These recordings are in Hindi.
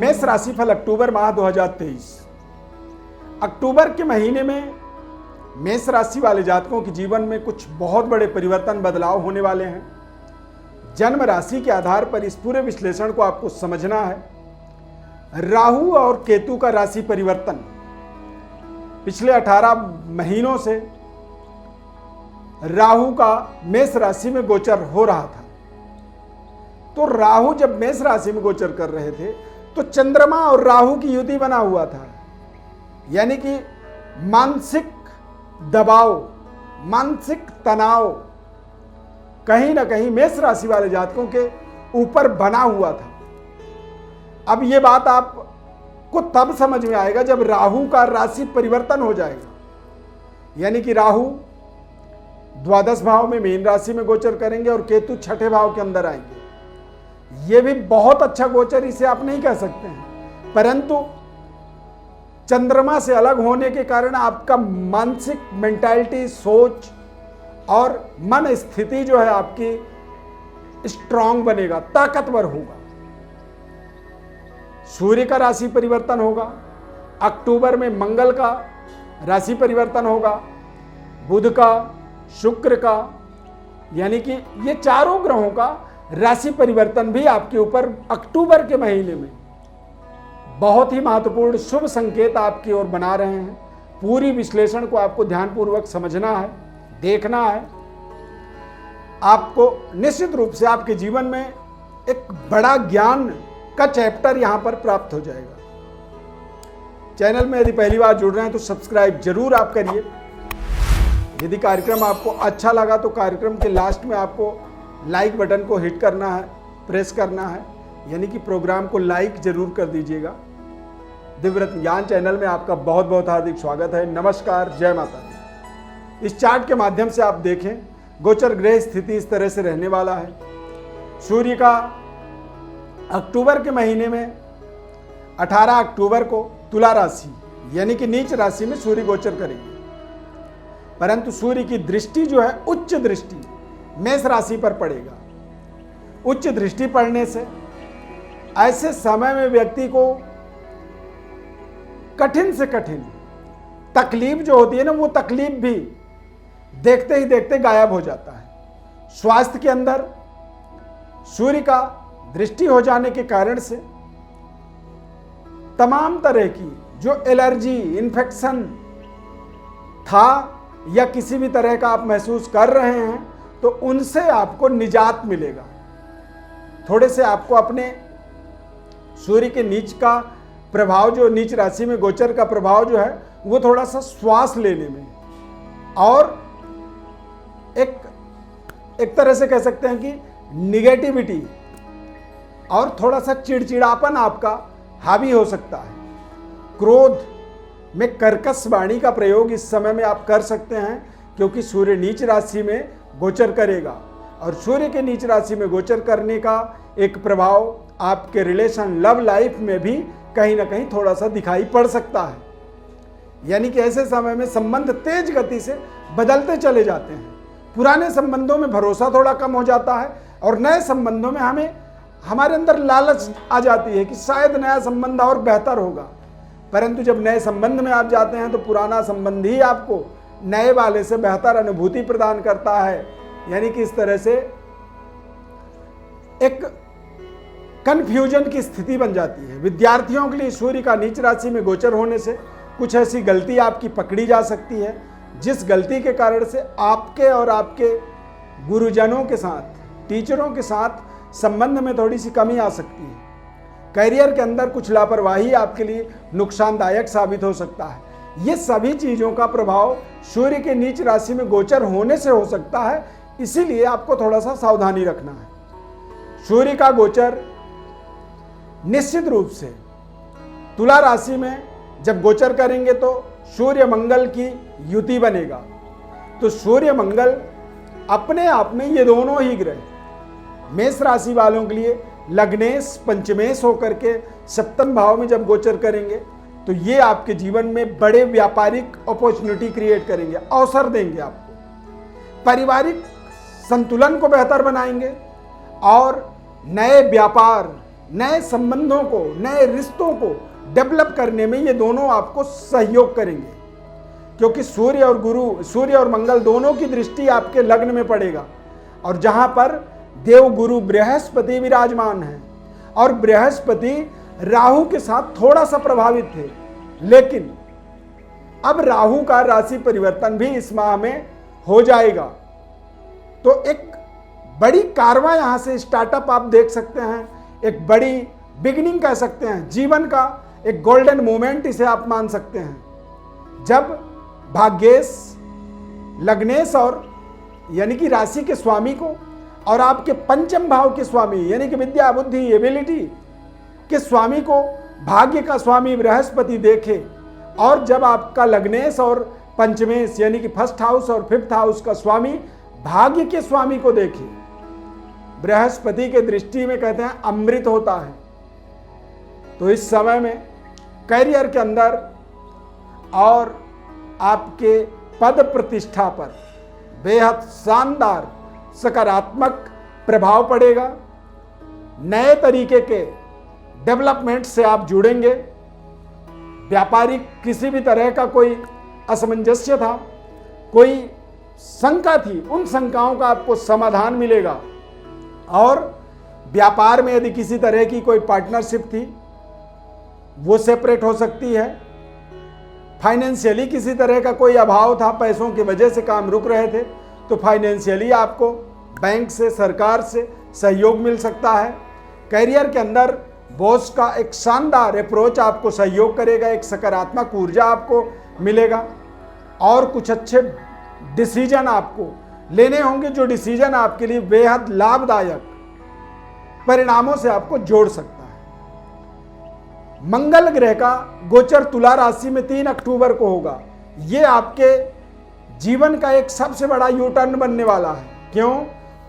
मेष राशिफल अक्टूबर माह 2023। अक्टूबर के महीने में मेष राशि वाले जातकों के जीवन में कुछ बहुत बड़े परिवर्तन बदलाव होने वाले हैं। जन्म राशि के आधार पर इस पूरे विश्लेषण को आपको समझना है। राहु और केतु का राशि परिवर्तन पिछले 18 महीनों से राहु का मेष राशि में गोचर हो रहा था। तो राहु जब मेष राशि में गोचर कर रहे थे तो चंद्रमा और राहु की युति बना हुआ था, यानी कि मानसिक दबाव, मानसिक तनाव कहीं ना कहीं मेष राशि वाले जातकों के ऊपर बना हुआ था। अब ये बात आपको तब समझ में आएगा जब राहु का राशि परिवर्तन हो जाएगा, यानी कि राहु द्वादश भाव में मीन राशि में गोचर करेंगे और केतु छठे भाव के अंदर आएंगे। यह भी बहुत अच्छा गोचर इसे आप नहीं कह सकते हैं, परंतु चंद्रमा से अलग होने के कारण आपका मानसिक मेंटालिटी, सोच और मन स्थिति जो है आपकी स्ट्रांग बनेगा, ताकतवर होगा। सूर्य का राशि परिवर्तन होगा। अक्टूबर में मंगल का राशि परिवर्तन होगा, बुध का, शुक्र का, यानी कि ये चारों ग्रहों का राशि परिवर्तन भी आपके ऊपर अक्टूबर के महीने में बहुत ही महत्वपूर्ण शुभ संकेत आपकी ओर बना रहे हैं। पूरी विश्लेषण को आपको ध्यानपूर्वक समझना है, देखना है। आपको निश्चित रूप से आपके जीवन में एक बड़ा ज्ञान का चैप्टर यहां पर प्राप्त हो जाएगा। चैनल में यदि पहली बार जुड़ रहे हैं तो सब्सक्राइब जरूर आप करिए। यदि कार्यक्रम आपको अच्छा लगा तो कार्यक्रम के लास्ट में आपको लाइक बटन को हिट करना है, प्रेस करना है, यानी कि प्रोग्राम को लाइक जरूर कर दीजिएगा। दिव्यरत्न ज्ञान चैनल में आपका बहुत बहुत हार्दिक स्वागत है। नमस्कार, जय माता दी। इस चार्ट के माध्यम से आप देखें गोचर ग्रह स्थिति इस तरह से रहने वाला है। सूर्य का अक्टूबर के महीने में 18 अक्टूबर को तुला राशि यानी कि नीच राशि में सूर्य गोचर करेंगे, परंतु सूर्य की दृष्टि जो है उच्च दृष्टि मेष राशि पर पड़ेगा। उच्च दृष्टि पड़ने से ऐसे समय में व्यक्ति को कठिन से कठिन तकलीफ जो होती है ना, वो तकलीफ भी देखते ही देखते गायब हो जाता है। स्वास्थ्य के अंदर सूर्य का दृष्टि हो जाने के कारण से तमाम तरह की जो एलर्जी, इन्फेक्शन था या किसी भी तरह का आप महसूस कर रहे हैं तो उनसे आपको निजात मिलेगा। थोड़े से आपको अपने सूर्य के नीच का प्रभाव, जो नीच राशि में गोचर का प्रभाव जो है, वो थोड़ा सा श्वास लेने में और एक तरह से कह सकते हैं कि निगेटिविटी और थोड़ा सा चिड़चिड़ापन आपका हावी हो सकता है। क्रोध में कर्कश वाणी का प्रयोग इस समय में आप कर सकते हैं, क्योंकि सूर्य नीच राशि में गोचर करेगा और सूर्य के नीच राशि में गोचर करने का एक प्रभाव आपके रिलेशन, लव लाइफ में भी कहीं ना कहीं थोड़ा सा दिखाई पड़ सकता है। यानी कि ऐसे समय में संबंध तेज गति से बदलते चले जाते हैं। पुराने संबंधों में भरोसा थोड़ा कम हो जाता है और नए संबंधों में हमारे अंदर लालच आ जाती है कि शायद नया संबंध और बेहतर होगा, परंतु जब नए संबंध में आप जाते हैं तो पुराना संबंध ही आपको नए वाले से बेहतर अनुभूति प्रदान करता है। यानी कि इस तरह से एक कंफ्यूजन की स्थिति बन जाती है। विद्यार्थियों के लिए सूर्य का नीच राशि में गोचर होने से कुछ ऐसी गलती आपकी पकड़ी जा सकती है जिस गलती के कारण से आपके और आपके गुरुजनों के साथ, टीचरों के साथ संबंध में थोड़ी सी कमी आ सकती है। करियर के अंदर कुछ लापरवाही आपके लिए नुकसानदायक साबित हो सकता है। ये सभी चीज़ों का प्रभाव सूर्य के नीच राशि में गोचर होने से हो सकता है, इसीलिए आपको थोड़ा सा सावधानी रखना है। सूर्य का गोचर निश्चित रूप से तुला राशि में जब गोचर करेंगे तो सूर्य मंगल की युति बनेगा। तो सूर्य मंगल अपने आप में ये दोनों ही ग्रह मेष राशि वालों के लिए लग्नेश पंचमेश होकर के सप्तम भाव में जब गोचर करेंगे तो ये आपके जीवन में बड़े व्यापारिक अपॉर्चुनिटी क्रिएट करेंगे, अवसर देंगे आपको। पारिवारिक संतुलन को बेहतर बनाएंगे और नए व्यापार, नए संबंधों को, नए रिश्तों को डेवलप करने में ये दोनों आपको सहयोग करेंगे, क्योंकि सूर्य और मंगल दोनों की दृष्टि आपके लग्न में पड़ेगा, और जहां पर देव गुरु बृहस्पति विराजमान है, और बृहस्पति राहु के साथ थोड़ा सा प्रभावित थे, लेकिन अब राहु का राशि परिवर्तन भी इस माह में हो जाएगा। तो एक बड़ी कारवां यहां से स्टार्टअप आप देख सकते हैं, एक बड़ी बिगिनिंग कह सकते हैं, जीवन का एक गोल्डन मोमेंट इसे आप मान सकते हैं, जब भाग्येश, लग्नेश और यानी कि राशि के स्वामी को और आपके पंचम भाव के स्वामी यानी कि विद्या, बुद्धि, एबिलिटी के स्वामी को भाग्य का स्वामी बृहस्पति देखे, और जब आपका लग्नेश और पंचमेश यानी कि फर्स्ट हाउस और फिफ्थ हाउस का स्वामी भाग्य के स्वामी को देखे, बृहस्पति के दृष्टि में कहते हैं अमृत होता है। तो इस समय में करियर के अंदर और आपके पद प्रतिष्ठा पर बेहद शानदार सकारात्मक प्रभाव पड़ेगा। नए तरीके के डेवलपमेंट से आप जुड़ेंगे। व्यापारिक किसी भी तरह का कोई असमंजस्य था, कोई शंका थी, उन शंकाओं का आपको समाधान मिलेगा, और व्यापार में यदि किसी तरह की कोई पार्टनरशिप थी वो सेपरेट हो सकती है। फाइनेंशियली किसी तरह का कोई अभाव था, पैसों की वजह से काम रुक रहे थे, तो फाइनेंशियली आपको बैंक से, सरकार से सहयोग मिल सकता है। करियर के अंदर बॉस का एक शानदार अप्रोच आपको सहयोग करेगा, एक सकारात्मक ऊर्जा आपको मिलेगा, और कुछ अच्छे डिसीजन आपको लेने होंगे, जो डिसीजन आपके लिए बेहद लाभदायक परिणामों से आपको जोड़ सकता है। मंगल ग्रह का गोचर तुला राशि में 3 अक्टूबर को होगा। यह आपके जीवन का एक सबसे बड़ा यू टर्न बनने वाला है। क्यों?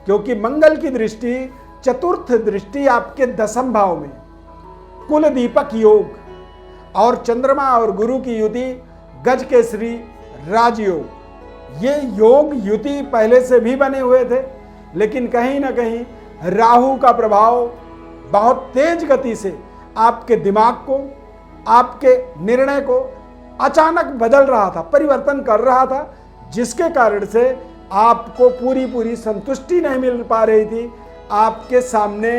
क्योंकि मंगल की दृष्टि, चतुर्थ दृष्टि आपके 10वें भाव में, कुल दीपक योग, और चंद्रमा और गुरु की युति गज केसरी राजयोग। ये योग युति पहले से भी बने हुए थे, लेकिन कहीं ना कहीं राहु का प्रभाव बहुत तेज गति से आपके दिमाग को, आपके निर्णय को अचानक बदल रहा था, परिवर्तन कर रहा था, जिसके कारण से आपको पूरी संतुष्टि नहीं मिल पा रही थी। आपके सामने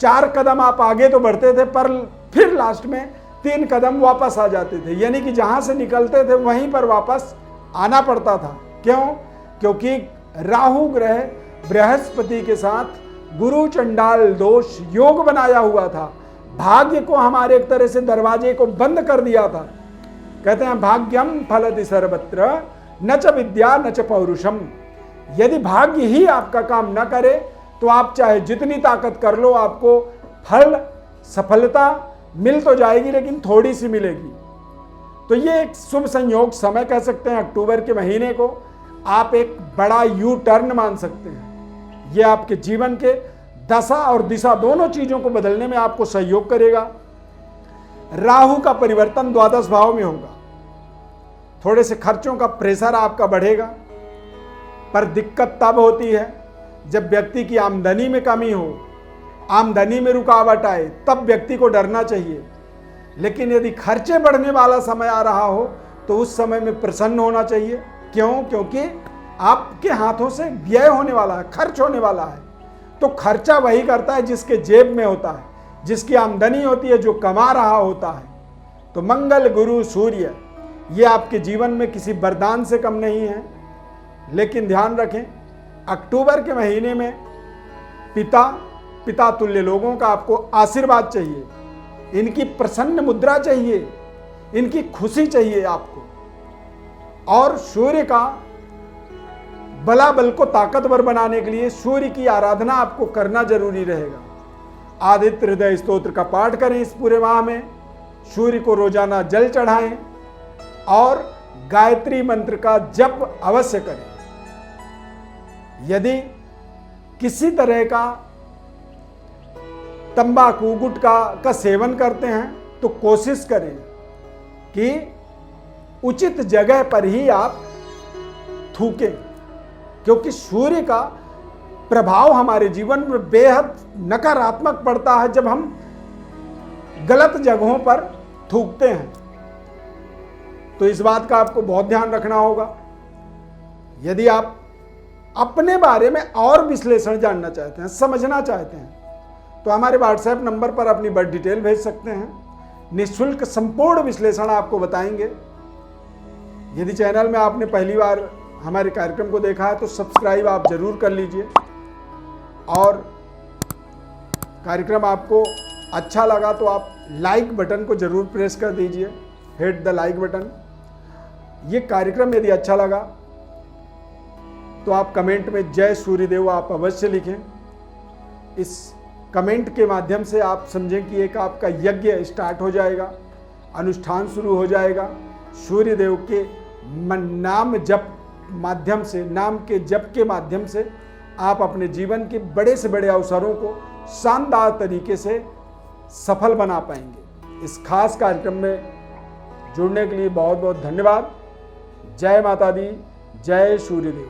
4 कदम आप आगे तो बढ़ते थे, पर फिर लास्ट में 3 कदम वापस आ जाते थे, यानी कि जहां से निकलते थे वहीं पर वापस आना पड़ता था। क्यों? क्योंकि राहु ग्रह बृहस्पति के साथ गुरु चंडाल दोष योग बनाया हुआ था, भाग्य को हमारे एक तरह से दरवाजे को बंद कर दिया था। कहते हैं भाग्यम फलति सर्वत्र न च विद्या न च पौरुषम। यदि भाग्य ही आपका काम न करे तो आप चाहे जितनी ताकत कर लो, आपको फल, सफलता मिल तो जाएगी, लेकिन थोड़ी सी मिलेगी। तो ये एक शुभ संयोग समय कह सकते हैं। अक्टूबर के महीने को आप एक बड़ा यू टर्न मान सकते हैं। ये आपके जीवन के दशा और दिशा दोनों चीजों को बदलने में आपको सहयोग करेगा। राहु का परिवर्तन द्वादश भाव में होगा। थोड़े से खर्चों का प्रेशर आपका बढ़ेगा, पर दिक्कत तब होती है जब व्यक्ति की आमदनी में कमी हो, आमदनी में रुकावट आए, तब व्यक्ति को डरना चाहिए। लेकिन यदि खर्चे बढ़ने वाला समय आ रहा हो तो उस समय में प्रसन्न होना चाहिए। क्यों? क्योंकि आपके हाथों से व्यय होने वाला है, खर्च होने वाला है। तो खर्चा वही करता है जिसके जेब में होता है, जिसकी आमदनी होती है, जो कमा रहा होता है। तो मंगल, गुरु, सूर्य ये आपके जीवन में किसी वरदान से कम नहीं है। लेकिन ध्यान रखें, अक्टूबर के महीने में पिता तुल्य लोगों का आपको आशीर्वाद चाहिए, इनकी प्रसन्न मुद्रा चाहिए, इनकी खुशी चाहिए आपको। और सूर्य का बल को ताकतवर बनाने के लिए सूर्य की आराधना आपको करना जरूरी रहेगा। आदित्य हृदय स्तोत्र का पाठ करें इस पूरे माह में, सूर्य को रोजाना जल चढ़ाएं और गायत्री मंत्र का जप अवश्य करें। यदि किसी तरह का तंबाकू, गुटखा का सेवन करते हैं तो कोशिश करें कि उचित जगह पर ही आप थूकें, क्योंकि सूर्य का प्रभाव हमारे जीवन में बेहद नकारात्मक पड़ता है जब हम गलत जगहों पर थूकते हैं। तो इस बात का आपको बहुत ध्यान रखना होगा। यदि आप अपने बारे में और विश्लेषण जानना चाहते हैं, समझना चाहते हैं, तो हमारे व्हाट्सएप नंबर पर अपनी बर्थ डिटेल भेज सकते हैं। निःशुल्क संपूर्ण विश्लेषण आपको बताएंगे। यदि चैनल में आपने पहली बार हमारे कार्यक्रम को देखा है तो सब्सक्राइब आप जरूर कर लीजिए, और कार्यक्रम आपको अच्छा लगा तो आप लाइक बटन को जरूर प्रेस कर दीजिए, हिट द लाइक बटन। ये कार्यक्रम यदि अच्छा लगा तो आप कमेंट में जय सूर्यदेव आप अवश्य लिखें। इस कमेंट के माध्यम से आप समझें कि एक आपका यज्ञ स्टार्ट हो जाएगा, अनुष्ठान शुरू हो जाएगा। सूर्यदेव के नाम जप माध्यम से, नाम के जप के माध्यम से आप अपने जीवन के बड़े से बड़े अवसरों को शानदार तरीके से सफल बना पाएंगे। इस खास कार्यक्रम में जुड़ने के लिए बहुत बहुत धन्यवाद। जय माता दी, जय सूर्यदेव।